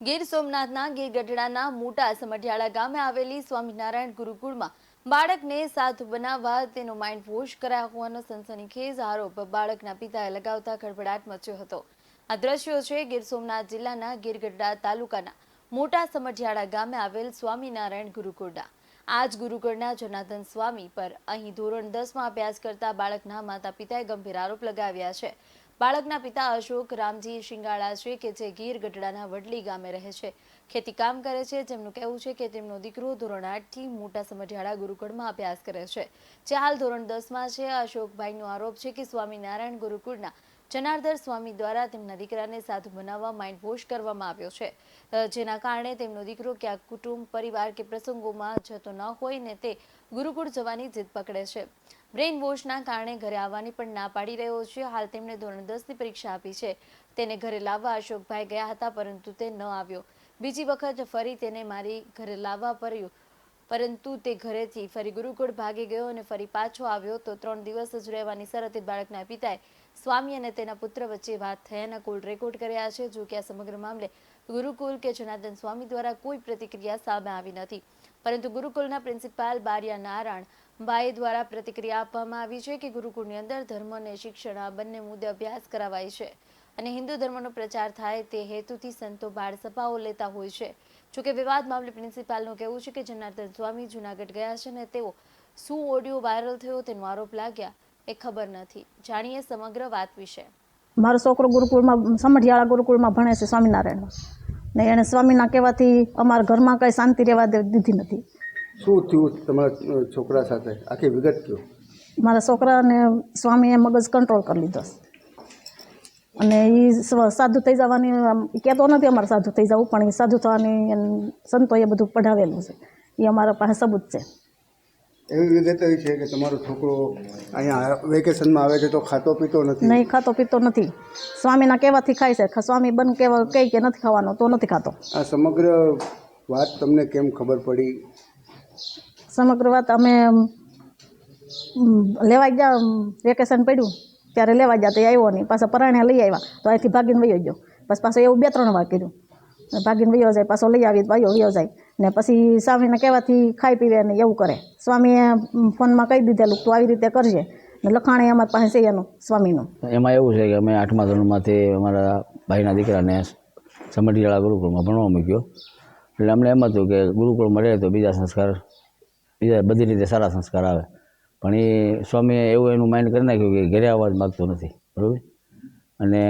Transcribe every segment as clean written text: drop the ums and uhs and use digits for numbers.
ગીર સોમનાથના ગીર ગઢડાના મોટા સમઢિયાળા ગામે આવેલી સ્વામિનારાયણ ગુરુકુળમાં બાળકને સાધુ બનાવવા તેનો માઇન્ડ વોશ કરાયા હોવાનો સનસનીખેજ આરોપ બાળકના પિતાએ લગાવતા ખળભળાટ મચ્યો હતો। આ દ્રશ્યો છે ગીર સોમનાથ જિલ્લાના ગીર ગઢડા તાલુકાના મોટા સમઢિયાળા ગામે આવેલ સ્વામિનારાયણ ગુરુકુળના। આ જ ગુરુકુળના જનાર્દન સ્વામી પર અહીં ધોરણ 10માં અભ્યાસ કરતા બાળકના માતા પિતાએ ગંભીર આરોપ લગાવ્યા છે। બાળકના પિતા અશોક રામજી શિંગાળા છે કે જે ગીર ગઢડાના વડલી ગામે રહે છે, ખેતી કામ કરે છે। જેમનું કહેવું છે કે તેમનો દીકરો ધોરણ 8થી મોટા સમઢિયાળા ગુરુકુળમાં અભ્યાસ કરે છે, જે હાલ ધોરણ 10માં છે। અશોકભાઈનો આરોપ છે કે સ્વામિનારાયણ ગુરુકુળના જનાર્દન સ્વામી દ્વારા તેમના દીકરાને સાધુ બનાવવા માઇન્ડ વોશ કરવામાં આવ્યો છે, જેના કારણે તેમનો દીકરો ક્યાંક કુટુંબ પરિવાર કે પ્રસંગોમાં જતો ન હોય ને તે ગુરુકુળ જવાની જીદ પકડે છે। બ્રેઇન વોશના કારણે ઘરે આવવાની પણ ના પાડી રહ્યો છે। હાલ તેમણે ધોરણ 10ની પરીક્ષા આપી છે, તેને ઘરે લાવવા અશોકભાઈ ગયા હતા, પરંતુ તે ન આવ્યો। બીજી વખત ફરી તેને મારી ઘરે લાવવા પડ્યું, પરંતુ તે ઘરેથી ફરી ગુરુકુળ ભાગી ગયો અને ફરી પાછો આવ્યો તો 3 દિવસ જ રહેવાની શરતે બાળકના પિતાએ સ્વામી અને તેના પુત્ર વચ્ચે વાત થયાના કોલ રેકોર્ડ કર્યા છે। જો કે આ સમગ્ર મામલે ગુરુકુલ કે જનાર્દન સ્વામી દ્વારા કોઈ પ્રતિક્રિયા સામે આવી નથી, પરંતુ ગુરુકુલના પ્રિન્સિપાલ બારિયા નારાયણ ભાઈ દ્વારા પ્રતિક્રિયા આપવામાં આવી છે કે ગુરુકુળની અંદર ધર્મ અને શિક્ષણ આ બંને મુદ્દે અભ્યાસ કરાવાય છે અને હિન્દુ ધર્મનો પ્રચાર થાય તે હેતુથી સંતો બાળ સભાઓ લેતા હોય છે। જોકે વિવાદ મામલે પ્રિન્સિપાલનું કહેવું છે કે જનાર્દન સ્વામી જૂનાગઢ ગયા છે અને તેઓ શું ઓડિયો વાયરલ થયો તેનો આરોપ લાગ્યા એ ખબર નથી। જાણીએ સમગ્ર વાત વિશે। મારો છોકરો ગુરુકુળમાં સમઢિયાળા ગુરુકુળમાં ભણે છે સ્વામિનારાયણમાં, ને એણે સ્વામીના કહેવાથી અમારા ઘરમાં કંઈ શાંતિ રહેવા દીધી નથી। શું થયું તમારા છોકરા સાથે, આખી વિગત કહો। મારા છોકરાને સ્વામીએ મગજ કંટ્રોલ કરી લીધો અને એ સાધુ થઈ જવાની કહેતો નથી અમારે સાધુ થઈ જવું, પણ એ સાધુ થવાની સંતોએ બધું પઢાવેલું છે, એ અમારા પાસે સબૂત છે। એવી વિગત એવી છે કે તમારો છોકરો અહીંયા વેકેશનમાં આવે છે તો ખાતો પીતો નથી? નહીં, ખાતો પીતો નથી, સ્વામીના કહેવાથી ખાય છે। સ્વામી બન કહેવા કહે કે નથી ખાવાનો તો નથી ખાતો। આ સમગ્ર વાત તમને કેમ ખબર પડી? સમગ્ર વાત અમે લેવા ગયા, વેકેશન પડ્યું ત્યારે લેવા ગયા તો એ આવ્યો નહીં, પાછા પરાણે લઈ આવ્યા તો અહીંથી ભાગીને વયો ગયો। બસ પાછું એવું 2-3 વાર કર્યું, ભાગીને વયો જાય, પાછો લઈ આવી વયો જાય ને પછી સ્વામીને કહેવાથી ખાઈ પીવે ને એવું કરે। સ્વામીએ ફોનમાં કહી દીધેલું તું આવી રીતે કરજે, ને લખાણે અમારી પાસે છે એનું સ્વામીનું। એમાં એવું છે કે અમે 8મા ધોરણમાંથી અમારા ભાઈના દીકરાને સમઢિયાળા ગુરુકુળમાં ભણવા મૂક્યો, એટલે અમને એમ હતું કે ગુરુકુળમાં રહે તો બીજા બધી રીતે સારા સંસ્કાર આવે, પણ એ સ્વામીએ એવું એનું માઇન્ડ કરી નાખ્યું કે ઘરે આવવા જ માગતો નથી, બરાબર। અને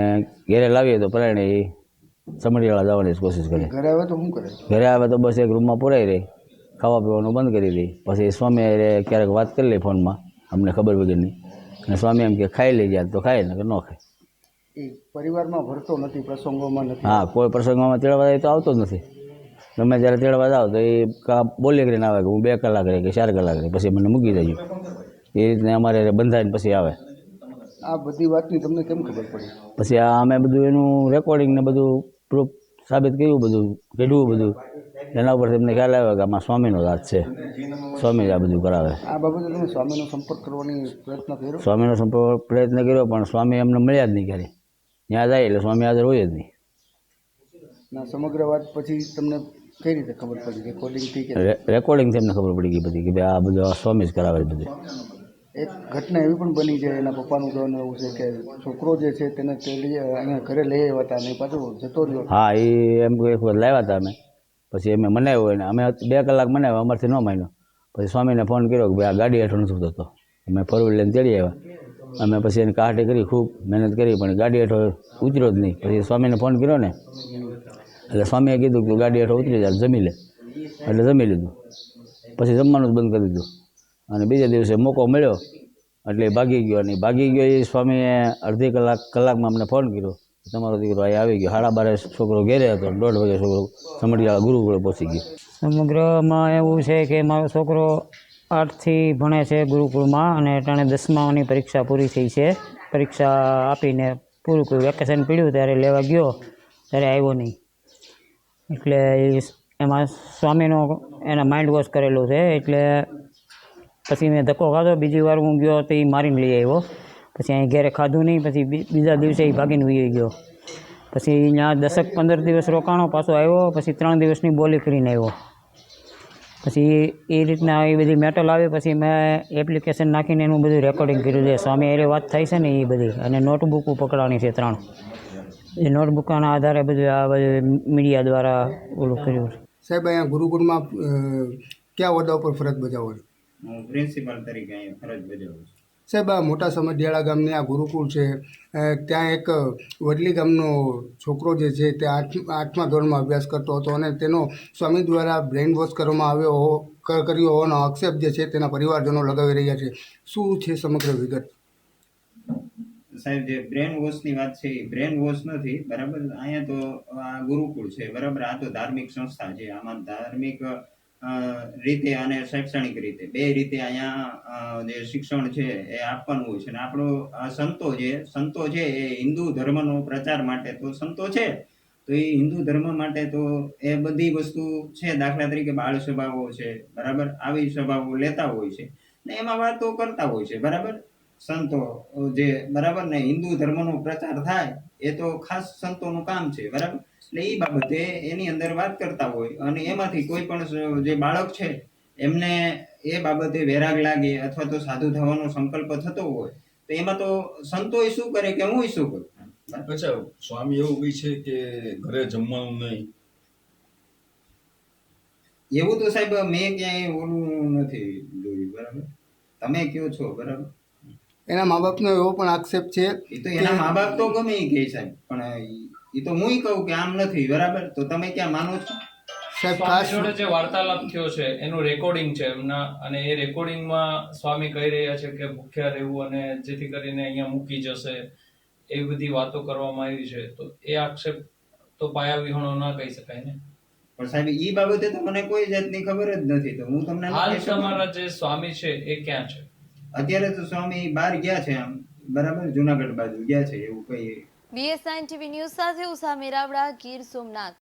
ઘરે લાવીએ તો પરાયણે એ સમઢિયાળા જવાની જ કોશિશ કરે। ઘરે આવે તો શું કરે? ઘરે આવે તો બસ એક રૂમમાં પુરાઈ રહી, ખાવા પીવાનું બંધ કરી દે। પછી સ્વામી ક્યારેક વાત કરી લે ફોનમાં અમને ખબર વગરની, અને સ્વામી એમ કે ખાઈ લઈ જાય તો ખાય ને કે ન ખાય। એ પરિવારમાં ભરતો નથી, પ્રસંગોમાં નથી? હા, કોઈ પ્રસંગમાં તેડવા જાય તો આવતો જ નથી। ગમે ત્યારે તેડવા જાઓ તો એ બોલી કરીને આવે કે હું 2 કલાક રહે કે 4 કલાક રહે, પછી મને મૂકી દેજો, એ રીતને અમારે બંધાઈને પછી આવે। આ બધી વાતની તમને કેમ ખબર પડી? પછી આ અમે બધું એનું રેકોર્ડિંગ ને બધું પ્રૂફ સાબિત કર્યું, બધું કીધું બધું, એના ઉપર તમને ખ્યાલ આવ્યો કે આમાં સ્વામીનો હાથ છે, સ્વામી જ આ બધું કરાવે। આ બાબતે તમે સ્વામીનો સંપર્ક કરવાની પ્રયત્ન કર્યો? સ્વામીનો સંપર્ક પ્રયત્ન કર્યો, પણ સ્વામી અમને મળ્યા જ નહીં ક્યારે। ત્યાં જાય એટલે સ્વામી હાજર હોય જ નહીં। ના, સમગ્ર વાત પછી તમને કઈ રીતે ખબર પડી? રેકોર્ડિંગથી કે? રેકોર્ડિંગથી અમને ખબર પડી ગઈ બધી કે ભાઈ આ બધું સ્વામી જ કરાવે બધું। એક ઘટના એવી પણ બની છે, એના પપ્પાનું કહેવાનું એવું છે કે છોકરો જે છે તેને અહીંયા ઘરે લઈ આવ્યા હતા અને પાછો જતો રહ્યો। હા, એ એમ એક વખત લાવ્યા હતા અમે, પછી અમે મનાવ્યો એને, અમે 2 કલાક મનાવ્યો, અમારથી ન માન્યો। પછી સ્વામીને ફોન કર્યો કે ભાઈ આ ગાડી હેઠળ નથી થતો, અમે 4 વ્હીલ લઈને તેડી આવ્યા। અમે પછી એની કાઢી કરી, ખૂબ મહેનત કરી, પણ ગાડી હેઠળ ઉતર્યો જ નહીં। પછી સ્વામીને ફોન કર્યો ને એટલે સ્વામીએ કીધું કે ગાડી હેઠળ ઉતરી જાય જમી લે, એટલે જમી લીધું। પછી જમવાનું જ બંધ કરી દીધું, અને બીજા દિવસે મોકો મળ્યો એટલે ભાગી ગયો। અને ભાગી ગયો એ સ્વામીએ અડધી કલાકમાં અમને ફોન કર્યો કે તમારો દીકરો અહીં આવી ગયો। 12:30 છોકરો ઘેરે હતો, 1:30 વાગે છોકરો સમઢિયાળા ગુરુકુળે પહોંચી ગયો। સમગ્રમાં એવું છે કે મારો છોકરો 8થી ભણે છે ગુરુકુળમાં, અને અટાણે 10માની પરીક્ષા પૂરી થઈ છે। પરીક્ષા આપીને પૂરું કર્યું, વેકેશન પડ્યું ત્યારે લેવા ગયો ત્યારે આવ્યો નહીં, એટલે એમાં સ્વામીનો એના માઇન્ડ વોશ કરેલું છે। એટલે પછી મેં ધક્કો ખાધો, બીજી વાર હું ગયો તો એ મારીને લઈ આવ્યો, પછી અહીં ઘરે ખાધું નહીં, પછી બીજા દિવસે એ ભાગીને વહી ગયો। પછી ત્યાં 10-15 દિવસ રોકાણો, પાછો આવ્યો, પછી 3 દિવસની બોલી કરીને આવ્યો. પછી એ રીતના એ બધી મેટલ આવી, પછી મેં એપ્લિકેશન નાખીને એનું બધું રેકોર્ડિંગ કર્યું છે. સ્વામી હારે વાત થાય છે ને એ બધી, અને નોટબુકો પકડવાની છે 3. એ નોટબુકોના આધારે બધું આ બધું મીડિયા દ્વારા ઓલું કર્યું છે. સાહેબ અહીંયા ગુરુકુળમાં કયા હોદ્દા ઉપર ફરજ બજાવો છો? હું પ્રિન્સિપાલ તરીકે અહીંયા ફરજ બજાવું છું. સાહેબ આ મોટા સમઢિયાળા ગામની આ ગુરુકુળ છે, ત્યાં એક વડલી ગામનો છોકરો જે છે તે 8મા ધોરણમાં અભ્યાસ કરતો હતો અને તેનો સ્વામી દ્વારા બ્રેઇન વોશ કર્યો હોવાનો આક્ષેપ જે છે તેના પરિવારજનો લગાવી રહ્યા છે. શું છે સમગ્ર વિગત? સાહેબ, જે બ્રેન વોશની વાત છે એ બ્રેન વોશ નથી, બરાબર. અહીંયા તો આ ગુરુકુળ છે, બરાબર. આ તો ધાર્મિક સંસ્થા છે. આમાં ધાર્મિક રીતે અને શૈક્ષણિક રીતે બે રીતે અહીંયા જે શિક્ષણ છે એ આપવાનું હોય છે. અને આપણો સંતો છે એ હિન્દુ ધર્મનો પ્રચાર માટે તો સંતો છે, તો એ હિન્દુ ધર્મ માટે તો એ બધી વસ્તુ છે. દાખલા તરીકે બાળ સભાઓ છે, બરાબર, આવી સભાઓ લેતા હોય છે ને એમાં વાતો કરતા હોય છે, બરાબર. સંતો જે, બરાબર ને, હિન્દુ ધર્મનો પ્રચાર થાય એ તો ખાસ સંતોનું કામ છે, બરાબર. એટલે એ બાબતે એની અંદર વાત કરતા હોય અને એમાંથી કોઈ પણ જે બાળક છે એમને એ બાબતે વેરાગ લાગે અથવા તો સાધુ થવાનો સંકલ્પ થતો હોય તો એમાં તો સંતોય શું કરે કે હું શું કરું. અચ્છા, સ્વામી એવું કહે છે કે ઘરે જમવાનું નહીં? એવું તો સાહેબ મેં ક્યાંય ઓલું નથી જોયું, બરાબર. તમે કયો છો, બરાબર. એના મા બાપનો એવો પણ આક્ષેપ છે. એ તો એના મા બાપ તો ગમે એ કહે સાહેબ, પણ એ તો હું કહું કે આમ નથી, બરાબર. તો તમે ક્યાં માનો છો? સાહેબ સ્વામી ખાસ જોડે જે વાર્તાલાપ થયો છે એનું રેકોર્ડિંગ છે એમના, અને એ રેકોર્ડિંગમાં સ્વામી કહી રહ્યા છે કે ભૂખ્યા રહેવું અને જેથી કરીને અહીંયા મૂકી જશે, એવી બધી વાતો કરવામાં આવી છે. તો એ આક્ષેપ તો પાયા વિહોણો ના કહી શકાય ને. પણ સાહેબ ઈ બાબતે તો મને કોઈ જાતની ખબર જ નથી, તો હું તમને હાલ તમારા જે સ્વામી છે એ ક્યાં છે? અત્યારે તો સ્વામી બહાર ગયા છે, આમ, બરાબર, જુનાગઢ બાજુ ગયા છે એવું કઈ. BS9 TV ન્યૂઝ સાથે ઉષા મેરાવડા, ગીર સોમનાથ.